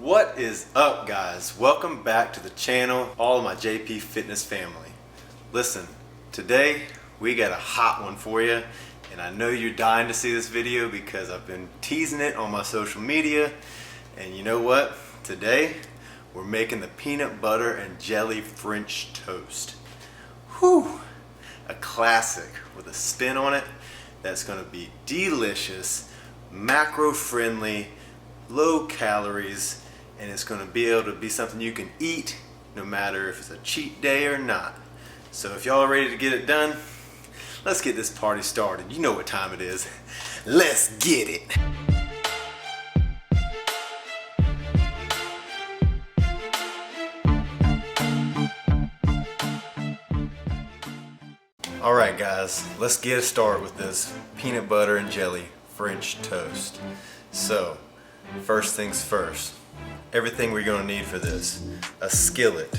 What is up, guys? Welcome back to the channel, all of my JP Fitness family. Listen, today we got a hot one for you, and I know you're dying to see this video because I've been teasing it on my social media. And you know what? Today we're making the peanut butter and jelly French toast. Whew! A classic with a spin on it that's going to be delicious, macro friendly, low calories, and it's going to be able to be something you can eat no matter if it's a cheat day or not. So if y'all are ready to get it done, let's get this party started. You know what time it is. Let's get it. Alright guys, let's get a start with this peanut butter and jelly French toast. So, first things first, everything we're going to need for this: a skillet,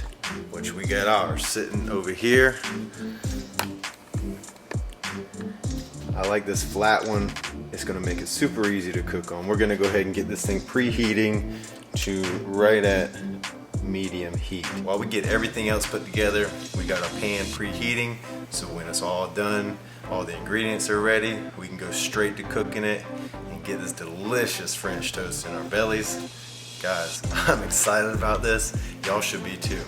which we got ours sitting over here. I like this flat one. It's going to make it super easy to cook on. We're going to go ahead and get this thing preheating to right at medium heat. While we get everything else put together, we got our pan preheating, so when it's all done, all the ingredients are ready, we can go straight to cooking it and get this delicious French toast in our bellies. Guys, I'm excited about this. Y'all should be too.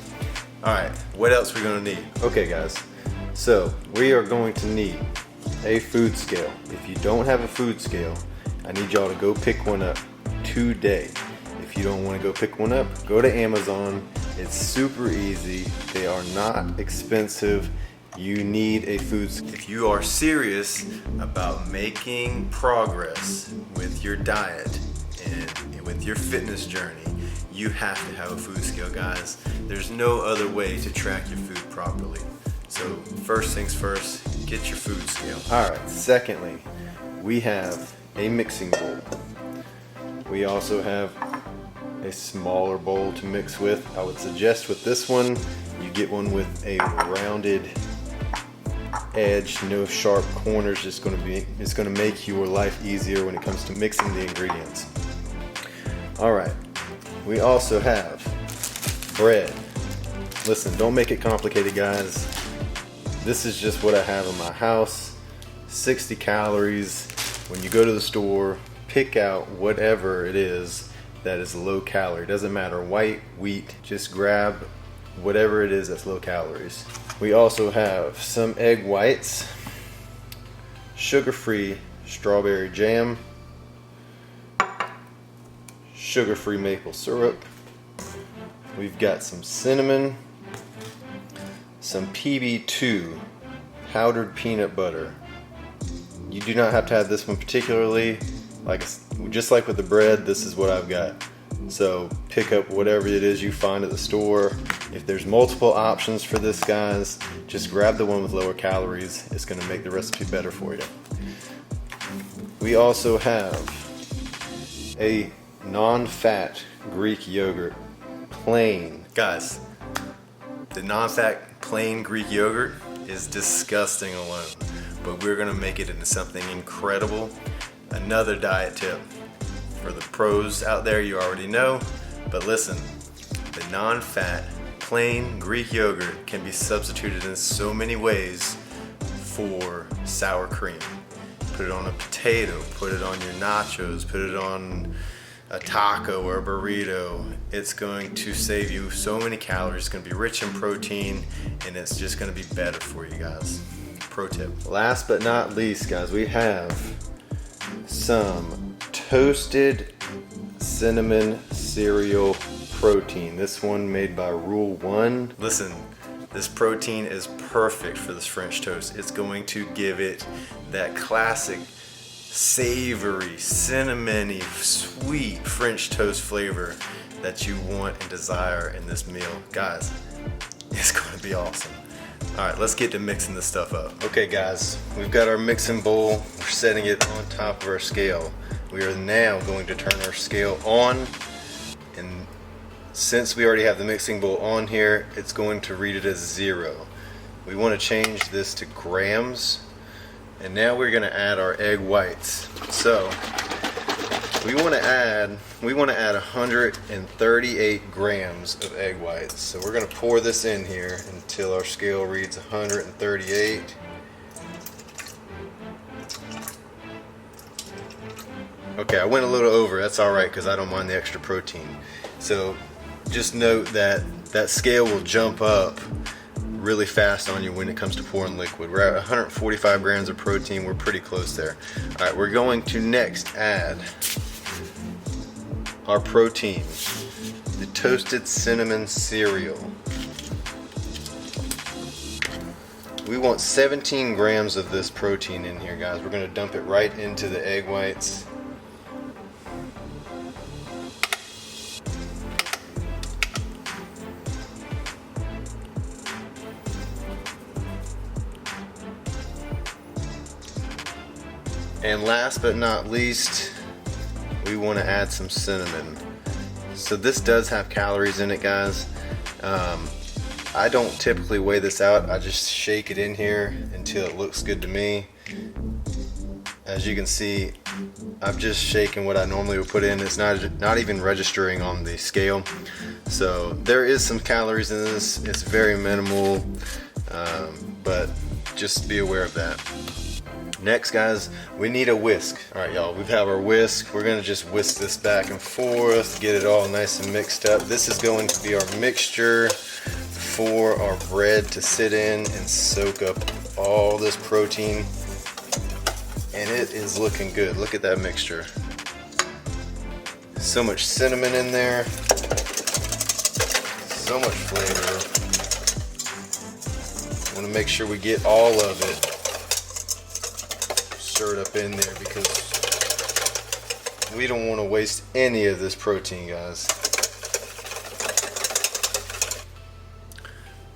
Alright, what else we're going to need? Okay guys, so we are going to need a food scale. If you don't have a food scale, I need y'all to go pick one up today. If you don't want to go pick one up, go to Amazon. It's super easy. They are not expensive. You need a food scale. If you are serious about making progress with your diet and with your fitness journey, you have to have a food scale, guys. There's no other way to track your food properly. So first things first, get your food scale. Alright, secondly, we have a mixing bowl. We also have a smaller bowl to mix with. I would suggest with this one, you get one with a rounded edge, no sharp corners. It's going to make your life easier when it comes to mixing the ingredients. Alright, we also have bread. Listen, don't make it complicated, guys. This is just what I have in my house. 60 calories. When you go to the store, pick out whatever it is that is low calorie. Doesn't matter, white, wheat, just grab whatever it is that's low calories. We also have some egg whites, sugar-free strawberry jam, sugar-free maple syrup. We've got some cinnamon, some PB&J powdered peanut butter. You do not have to have this one particularly. Just like with the bread, this is what I've got. So pick up whatever it is you find at the store. If there's multiple options for this, guys, just grab the one with lower calories. It's going to make the recipe better for you. We also have a non-fat Greek yogurt, plain. Guys, the non-fat plain Greek yogurt is disgusting alone, but we're going to make it into something incredible. Another diet tip for the pros out there, you already know, but listen, the non-fat plain Greek yogurt can be substituted in so many ways for sour cream. Put it on a potato, put it on your nachos, put it on a taco or a burrito. It's going to save you so many calories. It's going to be rich in protein, and it's just going to be better for you guys. Pro tip. Last but not least, guys, we have some toasted cinnamon cereal protein. This one made by Rule 1. Listen, this protein is perfect for this French toast. It's going to give it that classic savory, cinnamony, sweet French toast flavor that you want and desire in this meal. Guys, it's going to be awesome. Alright, let's get to mixing this stuff up. Okay guys, we've got our mixing bowl. We're setting it on top of our scale. We are now going to turn our scale on, and since we already have the mixing bowl on here, it's going to read it as 0. We want to change this to grams, and now we're going to add our egg whites. So we want to add 138 grams of egg whites. So we're going to pour this in here until our scale reads 138. Okay, I went a little over. That's all right because I don't mind the extra protein. So just note that that scale will jump up really fast on you when it comes to pouring liquid. We're at 145 grams of protein. We're pretty close there. All right, we're going to next add our protein, the toasted cinnamon cereal. We want 17 grams of this protein in here, guys. We're going to dump it right into the egg whites. And last but not least, we want to add some cinnamon. So this does have calories in it, guys. I don't typically weigh this out. I just shake it in here until it looks good to me. As you can see, I've just shaken what I normally would put in. It's not even registering on the scale. So there is some calories in this. It's very minimal, but just be aware of that. Next, guys, we need a whisk. All right, y'all, we have our whisk. We're gonna just whisk this back and forth, get it all nice and mixed up. This is going to be our mixture for our bread to sit in and soak up all this protein. And it is looking good. Look at that mixture. So much cinnamon in there. So much flavor. I want to make sure we get all of it stirred up in there because we don't want to waste any of this protein, guys.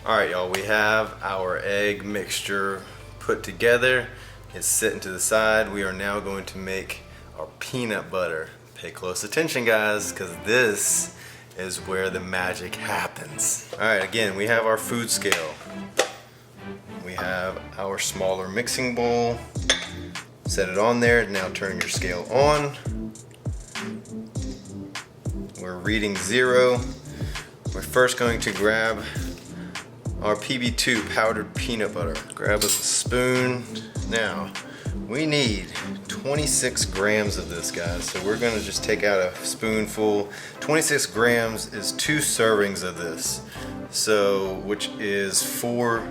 Alright, y'all, we have our egg mixture put together. It's sitting to the side. We are now going to make our peanut butter. Pay close attention, guys, because this is where the magic happens. Alright, again, we have our food scale. We have our smaller mixing bowl. Set it on there. Now turn your scale on. We're reading 0. We're first going to grab our PB2 powdered peanut butter. Grab us a spoon. Now, we need 26 grams of this, guys. So we're gonna just take out a spoonful. 26 grams is 2 servings of this. So, which is 4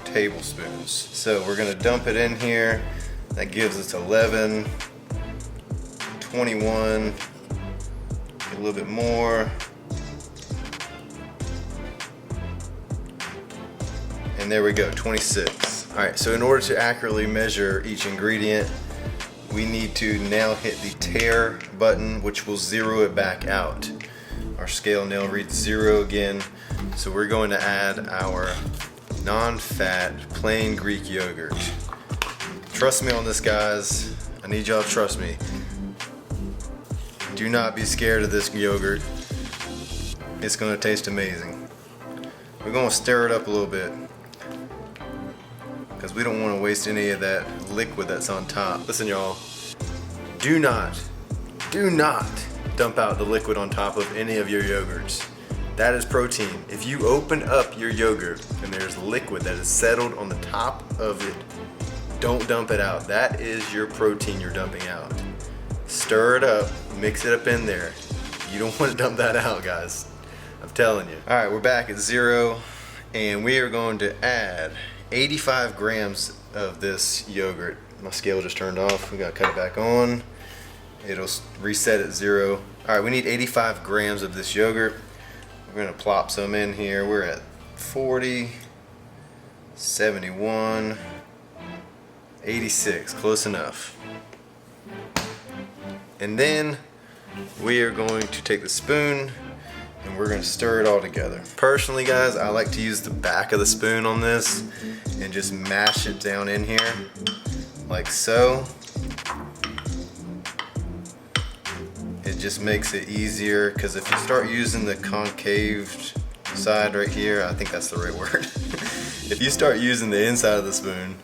tablespoons. So we're gonna dump it in here. That gives us 11, 21, a little bit more. And there we go, 26. All right, so in order to accurately measure each ingredient, we need to now hit the tare button, which will zero it back out. Our scale now reads 0 again. So we're going to add our non-fat plain Greek yogurt. Trust me on this, guys. I need y'all to trust me. Do not be scared of this yogurt. It's gonna taste amazing. We're gonna stir it up a little bit because we don't want to waste any of that liquid that's on top. Listen, y'all, do not dump out the liquid on top of any of your yogurts. That is protein. If you open up your yogurt and there's liquid that is settled on the top of it, don't dump it out. That is your protein you're dumping out. Stir it up, mix it up in there. You don't want to dump that out, guys. I'm telling you. All right, we're back at 0, and we are going to add 85 grams of this yogurt. My scale just turned off. We gotta cut it back on. It'll reset at 0. All right, we need 85 grams of this yogurt. We're gonna plop some in here. We're at 40, 71, 86, close enough. And then we are going to take the spoon and we're gonna stir it all together. Personally, guys, I like to use the back of the spoon on this and just mash it down in here, like so. It just makes it easier, because if you start using the concave side right here, I think that's the right word. If you start using the inside of the spoon,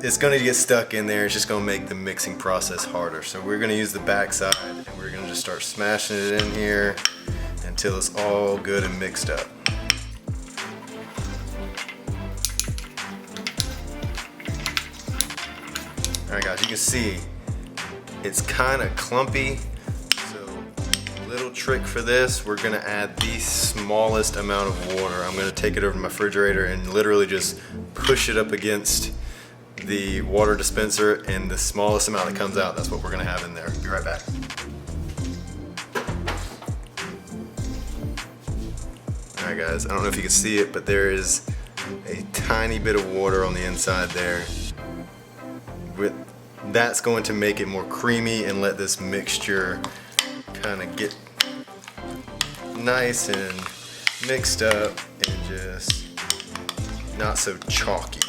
it's going to get stuck in there. It's just going to make the mixing process harder. So we're going to use the back side, and we're going to just start smashing it in here until it's all good and mixed up. Alright guys, you can see it's kind of clumpy. So little trick for this, we're going to add the smallest amount of water. I'm going to take it over to my refrigerator and literally just push it up against the water dispenser, and the smallest amount that comes out, that's what we're going to have in there. Be right back. Alright guys, I don't know if you can see it, but there is a tiny bit of water on the inside there. That's going to make it more creamy and let this mixture kind of get nice and mixed up and just not so chalky.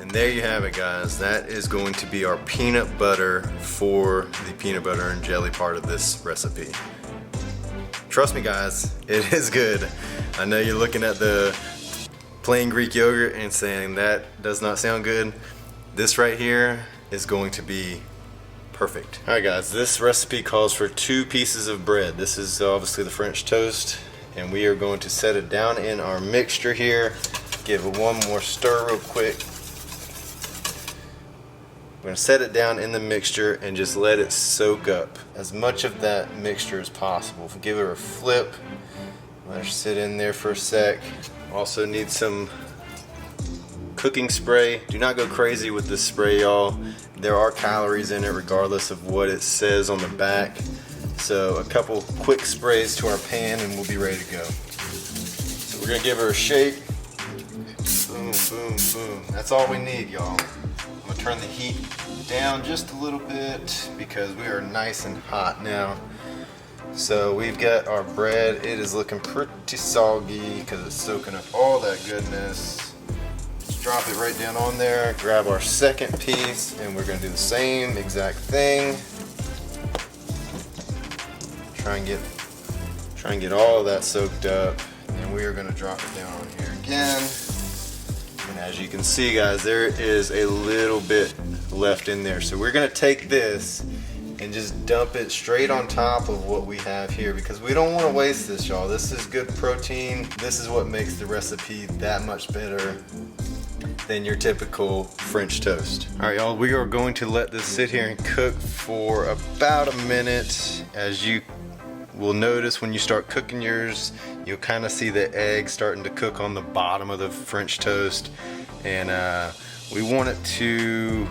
And there you have it guys, that is going to be our peanut butter for the peanut butter and jelly part of this recipe. Trust me guys, it is good. I know you're looking at the plain Greek yogurt and saying that does not sound good. This right here is going to be perfect. Alright guys, this recipe calls for 2 pieces of bread. This is obviously the French toast, and we are going to set it down in our mixture here. Give it one more stir real quick. We're going to set it down in the mixture and just let it soak up as much of that mixture as possible. Give it a flip, let it sit in there for a sec. Also need some cooking spray. Do not go crazy with this spray, y'all. There are calories in it regardless of what it says on the back. So a couple quick sprays to our pan and we'll be ready to go. So we're gonna give her a shake. Boom, boom, boom. That's all we need, y'all. I'm gonna turn the heat down just a little bit because we are nice and hot now. So we've got our bread. It is looking pretty soggy because it's soaking up all that goodness. Just drop it right down on there. Grab our second piece and we're going to do the same exact thing. Try and get all of that soaked up. And we are going to drop it down on here again. And as you can see guys, there is a little bit left in there. So we're going to take this and just dump it straight on top of what we have here because we don't want to waste this, y'all. This is good protein. This is what makes the recipe that much better than your typical French toast. All right, y'all, we are going to let this sit here and cook for about a minute. As you will notice when you start cooking yours, you'll kind of see the egg starting to cook on the bottom of the French toast. And we want it to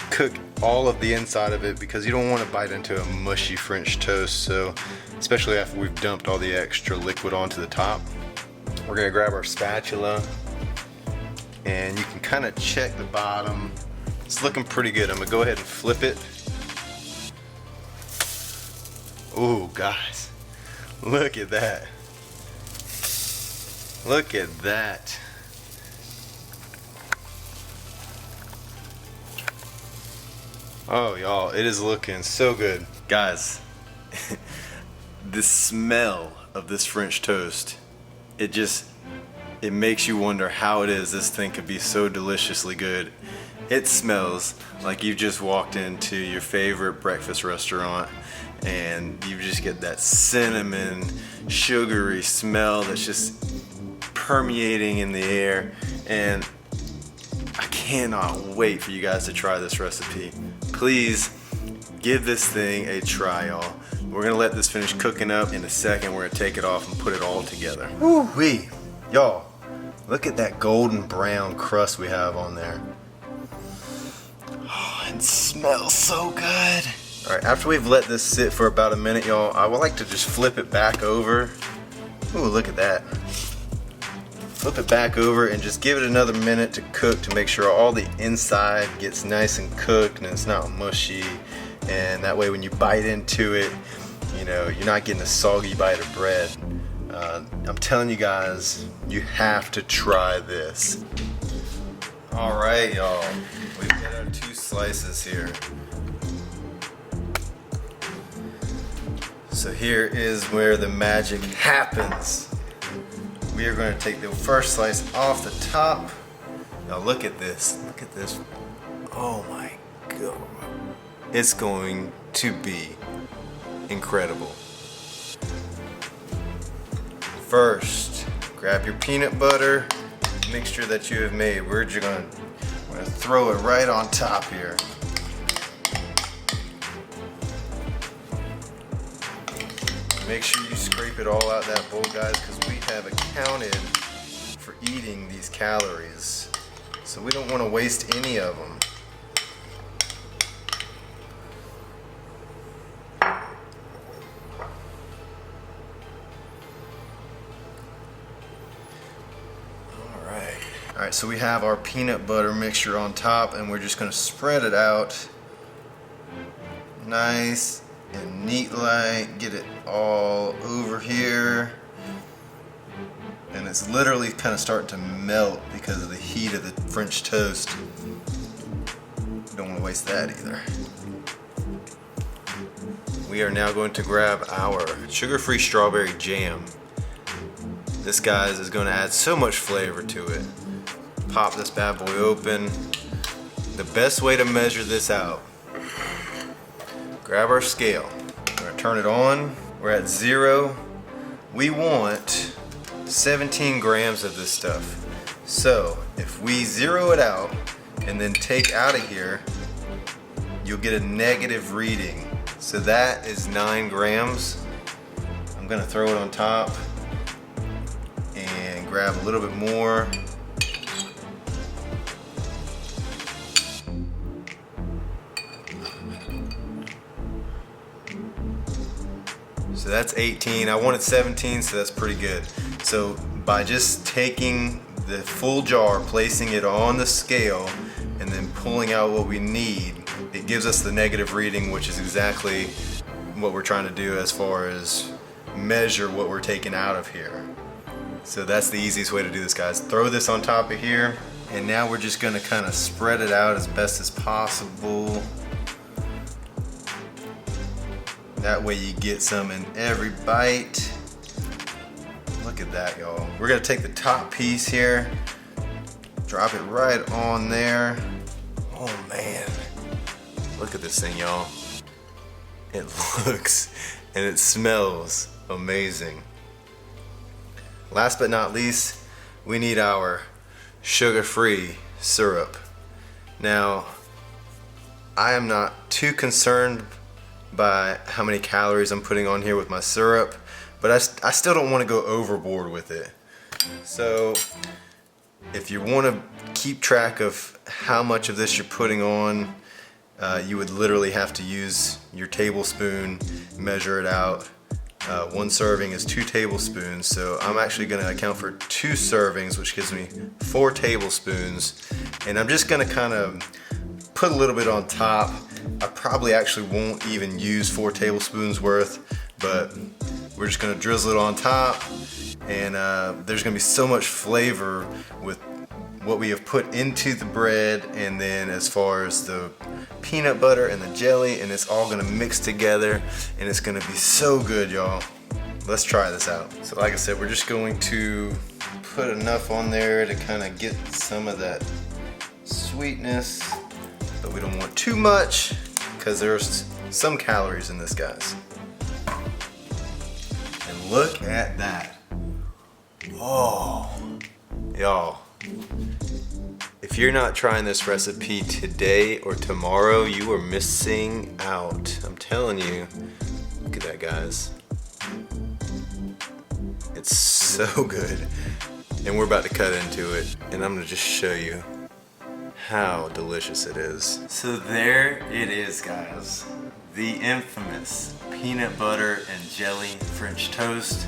cook all of the inside of it because you don't want to bite into a mushy French toast. So especially after we've dumped all the extra liquid onto the top, we're going to grab our spatula and you can kind of check the bottom. It's looking pretty good. I'm going to go ahead and flip it. Ooh guys, look at that. Look at that. Oh y'all, it is looking so good. Guys, the smell of this French toast, it makes you wonder how it is this thing could be so deliciously good. It smells like you just walked into your favorite breakfast restaurant and you just get that cinnamon, sugary smell that's just permeating in the air. And I cannot wait for you guys to try this recipe. Please give this thing a try, y'all. We're gonna let this finish cooking up. In a second, we're gonna take it off and put it all together. Woo-wee. Y'all, look at that golden brown crust we have on there. Oh, it smells so good. All right, after we've let this sit for about a minute, y'all, I would like to just flip it back over. Ooh, look at that. Flip it back over and just give it another minute to cook to make sure all the inside gets nice and cooked and it's not mushy. And that way when you bite into it, you know, you're not getting a soggy bite of bread. I'm telling you guys, you have to try this. All right, y'all, we've got our 2 slices here. So here is where the magic happens. We are going to take the first slice off the top Now look at this. Look at this. Oh my God. It's going to be incredible. First, grab your peanut butter mixture that you have made. We're gonna throw it right on top here. Make sure you scrape it all out that bowl, guys, because we have accounted for eating these calories. So we don't want to waste any of them. Alright, so we have our peanut butter mixture on top, and we're just going to spread it out nice and neat like, get it all over here. And it's literally kind of starting to melt because of the heat of the French toast. Don't want to waste that either. We are now going to grab our sugar-free strawberry jam. This, guys, is going to add so much flavor to it. Pop this bad boy open. The best way to measure this out, grab our scale. We're gonna turn it on. We're at 0. We want 17 grams of this stuff. So if we zero it out and then take out of here, you'll get a negative reading. So that is 9 grams. I'm gonna throw it on top and grab a little bit more. So that's 18. I wanted 17, so that's pretty good. So by just taking the full jar, placing it on the scale, and then pulling out what we need, it gives us the negative reading, which is exactly what we're trying to do as far as measure what we're taking out of here. So that's the easiest way to do this, guys. Throw this on top of here, and now we're just gonna kind of spread it out as best as possible. That way you get some in every bite. Look at that, y'all. We're gonna take the top piece here, drop it right on there. Oh man, look at this thing, y'all. It looks and it smells amazing. Last but not least, we need our sugar-free syrup. Now, I am not too concerned by how many calories I'm putting on here with my syrup, but I still don't want to go overboard with it. So if you want to keep track of how much of this you're putting on, you would literally have to use your tablespoon, measure it out. 1 serving is 2 tablespoons, so I'm actually going to account for 2 servings, which gives me 4 tablespoons, and I'm just going to kind of put a little bit on top. I probably actually won't even use 4 tablespoons worth, but we're just gonna drizzle it on top, and there's gonna be so much flavor with what we have put into the bread, and then as far as the peanut butter and the jelly, and it's all gonna mix together, and it's gonna be so good, y'all. Let's try this out. So like I said, we're just going to put enough on there to kind of get some of that sweetness, but we don't want too much because there's some calories in this, guys. And look at that. Oh, y'all. If you're not trying this recipe today or tomorrow, you are missing out. I'm telling you. Look at that, guys. It's so good. And we're about to cut into it, and I'm gonna just show you how delicious it is. So there it is, guys. The infamous peanut butter and jelly French toast.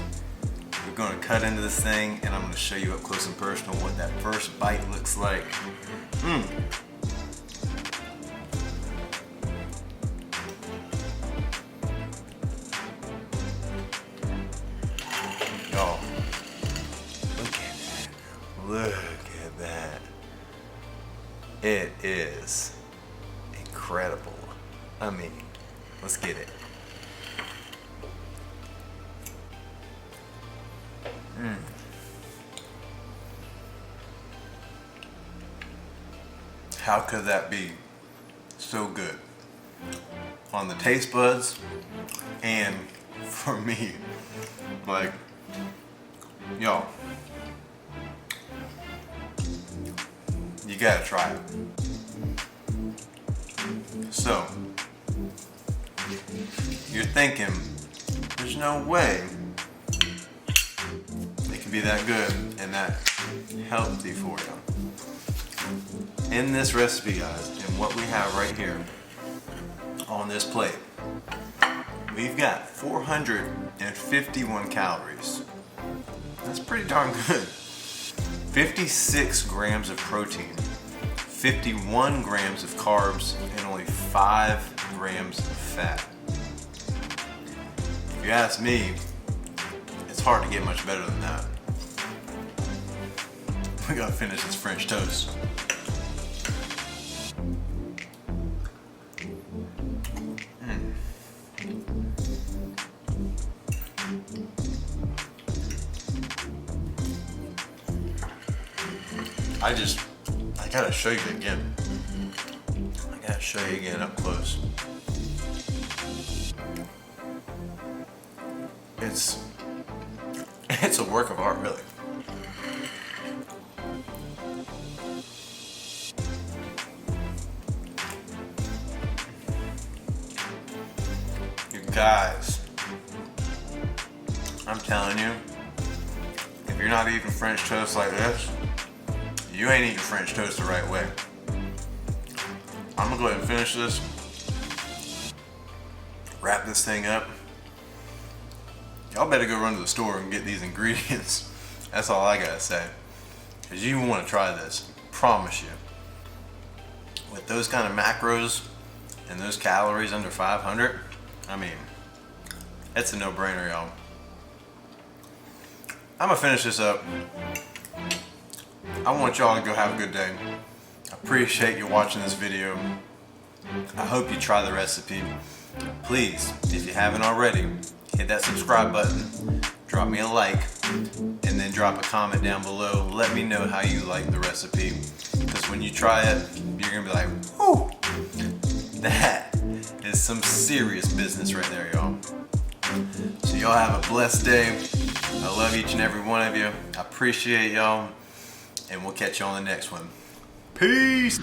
We're gonna cut into this thing, and I'm gonna show you up close and personal what that first bite looks like. Y'all, look at that. Look at that. It is incredible. I mean, let's get it. How could that be so good on the taste buds and for me? Like, y'all, you gotta try it. So, you're thinking, there's no way it can be that good and that healthy for you. In this recipe, guys, and what we have right here on this plate, we've got 451 calories. That's pretty darn good. 56 grams of protein, 51 grams of carbs, and only 5 grams of fat. If you ask me, it's hard to get much better than that. We gotta finish this French toast. I gotta show you again. I gotta show you again up close. It's a work of art, really. You guys, I'm telling you, if you're not eating French toast like this, you ain't eating French toast the right way. I'm gonna go ahead and finish this, wrap this thing up. Y'all better go run to the store and get these ingredients. That's all I gotta say. Cause you wanna try this, promise you. With those kind of macros and those calories under 500, I mean, it's a no-brainer, y'all. I'm gonna finish this up. I want y'all to go have a good day. I appreciate you watching this video. I hope you try the recipe. Please, if you haven't already, hit that subscribe button, drop me a like, and then drop a comment down below. Let me know how you like the recipe. Because when you try it, you're gonna be like, whoo, that is some serious business right there, y'all. So y'all have a blessed day. I love each and every one of you. I appreciate y'all. And we'll catch you on the next one. Peace!